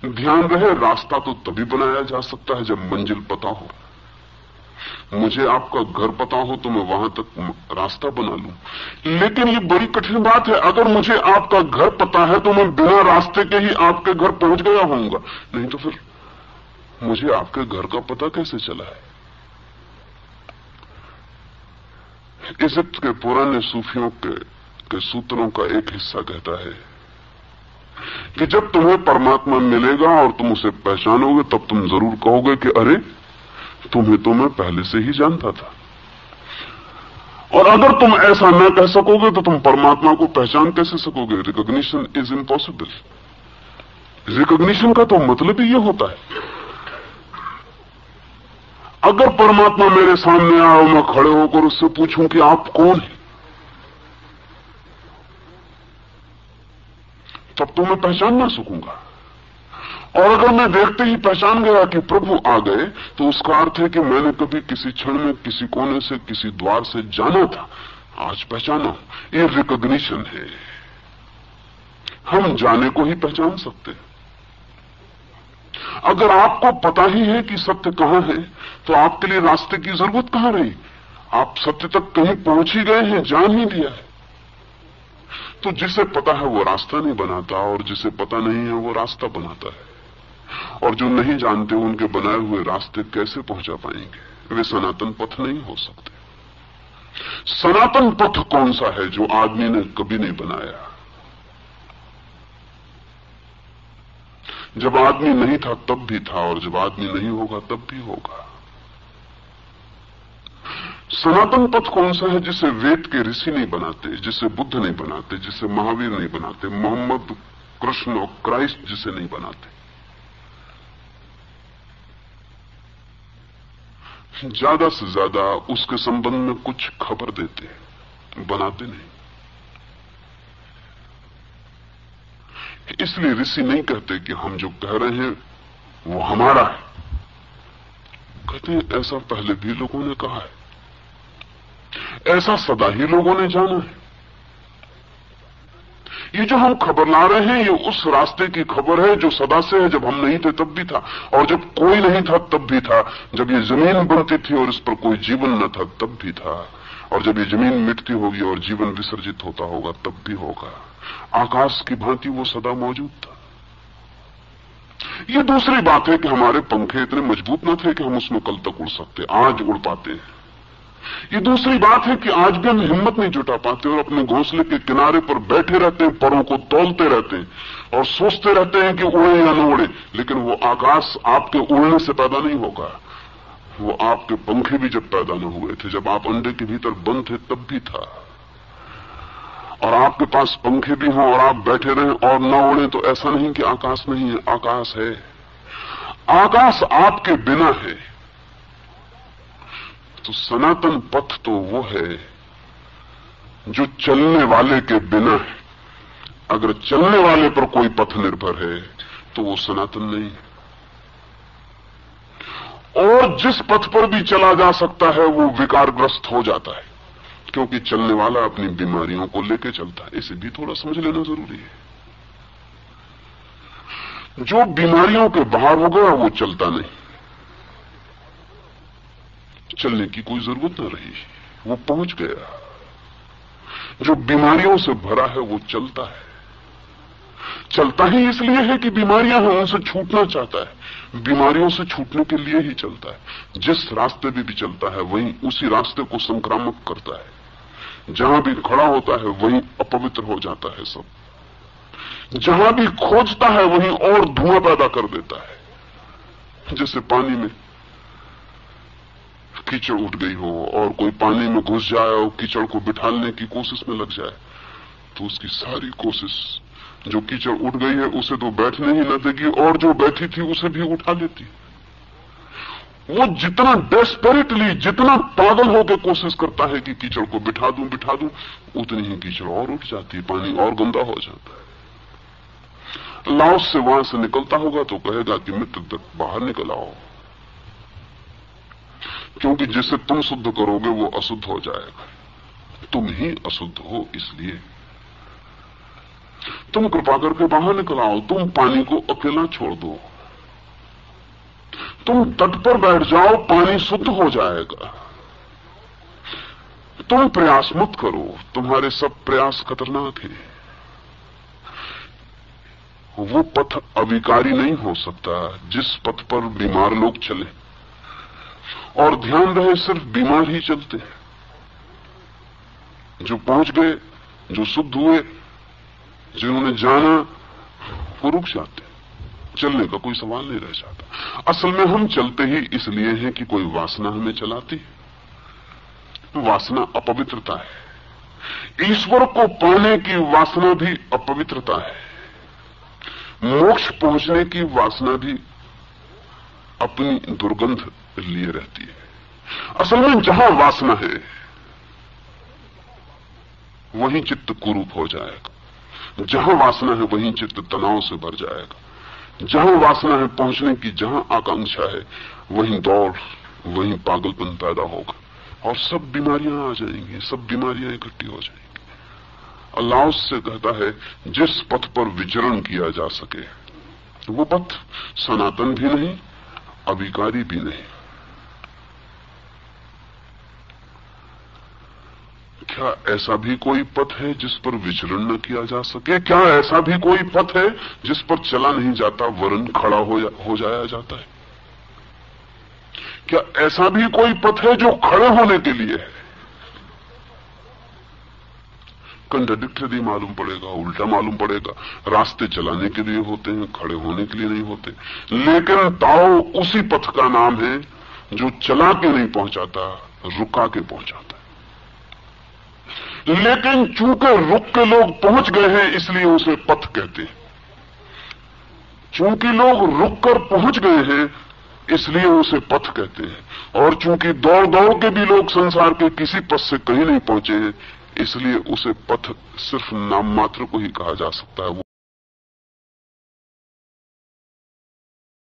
ध्यान रहे, रास्ता तो तभी बनाया जा सकता है जब मंजिल पता हो। मुझे आपका घर पता हो तो मैं वहां तक रास्ता बना लूं, लेकिन ये बड़ी कठिन बात है। अगर मुझे आपका घर पता है तो मैं बिना रास्ते के ही आपके घर पहुंच गया होऊंगा, नहीं तो फिर मुझे आपके घर का पता कैसे चला है? इजिप्ट के पुराने सूफियों के सूत्रों का एक हिस्सा कहता है कि जब तुम्हें परमात्मा मिलेगा और तुम उसे पहचानोगे तब तुम जरूर कहोगे कि अरे, तुम्हें तो मैं पहले से ही जानता था। और अगर तुम ऐसा न कह सकोगे तो तुम परमात्मा को पहचान कैसे सकोगे? Recognition is impossible. रिकॉग्निशन का तो मतलब ही ये होता है, अगर परमात्मा मेरे सामने आए और मैं खड़े होकर उससे पूछूं कि आप कौन हैं, तब तो मैं पहचान ना सकूंगा। और अगर मैं देखते ही पहचान गया कि प्रभु आ गए, तो उसका अर्थ है कि मैंने कभी किसी क्षण में किसी कोने से, किसी द्वार से जाना था, आज पहचाना। ये रिकॉग्निशन है। हम जाने को ही पहचान सकते हैं। अगर आपको पता ही है कि सत्य कहां है, तो आपके लिए रास्ते की जरूरत कहां रही? आप सत्य तक कहीं पहुंच ही गए हैं, जान ही लिया है। तो जिसे पता है वो रास्ता नहीं बनाता, और जिसे पता नहीं है वो रास्ता बनाता है। और जो नहीं जानते उनके बनाए हुए रास्ते कैसे पहुंचा पाएंगे? वे सनातन पथ नहीं हो सकते। सनातन पथ कौन सा है? जो आदमी ने कभी नहीं बनाया। जब आदमी नहीं था तब भी था, और जब आदमी नहीं होगा तब भी होगा। सनातन पथ कौन सा है? जिसे वेद के ऋषि नहीं बनाते, जिसे बुद्ध नहीं बनाते, जिसे महावीर नहीं बनाते, मोहम्मद, कृष्ण और क्राइस्ट जिसे नहीं बनाते। ज्यादा से ज्यादा उसके संबंध में कुछ खबर देते हैं, बनाते नहीं। इसलिए ऋषि नहीं कहते कि हम जो कह रहे हैं वो हमारा है। कहते हैं ऐसा पहले भी लोगों ने कहा है, ऐसा सदा ही लोगों ने जाना है। ये जो हम खबर ला रहे हैं ये उस रास्ते की खबर है जो सदा से है। जब हम नहीं थे तब भी था, और जब कोई नहीं था तब भी था। जब ये जमीन बनती थी और इस पर कोई जीवन न था तब भी था, और जब ये जमीन मिटती होगी और जीवन विसर्जित होता होगा तब भी होगा। आकाश की भांति वो सदा मौजूद था। ये दूसरी बात है कि हमारे पंखे इतने मजबूत न थे कि हम उसमें कल तक उड़ सकते, आज उड़ पाते हैं। ये दूसरी बात है कि आज भी हम हिम्मत नहीं जुटा पाते और अपने घोंसले के किनारे पर बैठे रहते हैं, परों को तौलते रहते हैं और सोचते रहते हैं कि उड़े या न उड़े। लेकिन वो आकाश आपके उड़ने से पैदा नहीं होगा, वो आपके पंखे भी जब पैदा न हुए थे, जब आप अंडे के भीतर बंद थे तब भी था। और आपके पास पंखे भी हों और आप बैठे रहें और न उड़े तो ऐसा नहीं कि आकाश नहीं है, आकाश है। आकाश आपके बिना है। तो सनातन पथ तो वो है जो चलने वाले के बिना है। अगर चलने वाले पर कोई पथ निर्भर है तो वो सनातन नहीं है। और जिस पथ पर भी चला जा सकता है वो विकारग्रस्त हो जाता है, क्योंकि चलने वाला अपनी बीमारियों को लेकर चलता है। इसे भी थोड़ा समझ लेना जरूरी है। जो बीमारियों के बाहर हो गया वो चलता नहीं, चलने की कोई जरूरत न रही, वो पहुंच गया। जो बीमारियों से भरा है वो चलता है। चलता ही इसलिए है कि बीमारियां हैं, उनसे छूटना चाहता है। बीमारियों से छूटने के लिए ही चलता है। जिस रास्ते भी चलता है वहीं उसी रास्ते को संक्रामक करता है। जहां भी खड़ा होता है वहीं अपवित्र हो जाता है सब। जहां भी खोजता है वहीं और धुआं पैदा कर देता है। जैसे पानी में कीचड़ उठ गई हो और कोई पानी में घुस जाए और कीचड़ को बिठाने की कोशिश में लग जाए, तो उसकी सारी कोशिश, जो कीचड़ उठ गई है उसे तो बैठने ही न देगी, और जो बैठी थी उसे भी उठा लेती। वो जितना डेस्परेटली, जितना पागल होकर कोशिश करता है कि कीचड़ को बिठा दूं, उतनी ही कीचड़ और उठ जाती है, पानी और गंदा हो जाता है। लाओस से वहां से निकलता होगा तो कहेगा कि मित्र तक बाहर निकल आओ, क्योंकि जिसे तुम शुद्ध करोगे वो अशुद्ध हो जाएगा। तुम ही अशुद्ध हो इसलिए। तुम कृपा करके बाहर निकल आओ, तुम पानी को अकेला छोड़ दो, तुम तट पर बैठ जाओ, पानी शुद्ध हो जाएगा। तुम प्रयास मत करो, तुम्हारे सब प्रयास खतरनाक हैं। वो पथ अविकारी नहीं हो सकता जिस पथ पर बीमार लोग चले, और ध्यान रहे सिर्फ बीमार ही चलते हैं। जो पहुंच गए, जो शुद्ध हुए, जिन्होंने जाना, वो रुक जाते, चलने का कोई सवाल नहीं रह जाता। असल में हम चलते ही इसलिए हैं कि कोई वासना हमें चलाती है। वासना अपवित्रता है, ईश्वर को पाने की वासना भी अपवित्रता है, मोक्ष पहुंचने की वासना भी अपनी दुर्गंध लिए रहती है। असल में जहां वासना है वहीं चित्त कुरूप हो जाएगा, जहां वासना है वहीं चित्त तनाव से भर जाएगा, जहां वासना है पहुंचने की, जहां आकांक्षा है वहीं दौड़, वहीं पागलपन पैदा होगा और सब बीमारियां आ जाएंगी, सब बीमारियां इकट्ठी हो जाएंगी। अल्लाह उससे कहता है जिस पथ पर विचरण किया जा सके, वो पथ सनातन भी नहीं, अविकारी भी नहीं। क्या ऐसा भी कोई पथ है जिस पर विचरण न किया जा सके? क्या ऐसा भी कोई पथ है जिस पर चला नहीं जाता वरन खड़ा हो जाया जाता है? क्या ऐसा भी कोई पथ है जो खड़े होने के लिए है? कंट्राडिक्टरी मालूम पड़ेगा, उल्टा मालूम पड़ेगा। रास्ते चलाने के लिए होते हैं, खड़े होने के लिए नहीं होते। लेकिन ताओ उसी पथ का नाम है जो चला के नहीं पहुंचाता, रुका के पहुंचाता है। लेकिन चूंकि रुक के लोग पहुंच गए हैं इसलिए उसे पथ कहते हैं। चूंकि लोग रुक कर पहुंच गए हैं इसलिए उसे पथ कहते हैं। और चूंकि दौड़ दौड़ के भी लोग संसार के किसी पथ से कहीं नहीं पहुंचे हैं इसलिए उसे पथ सिर्फ नाम मात्र को ही कहा जा सकता है।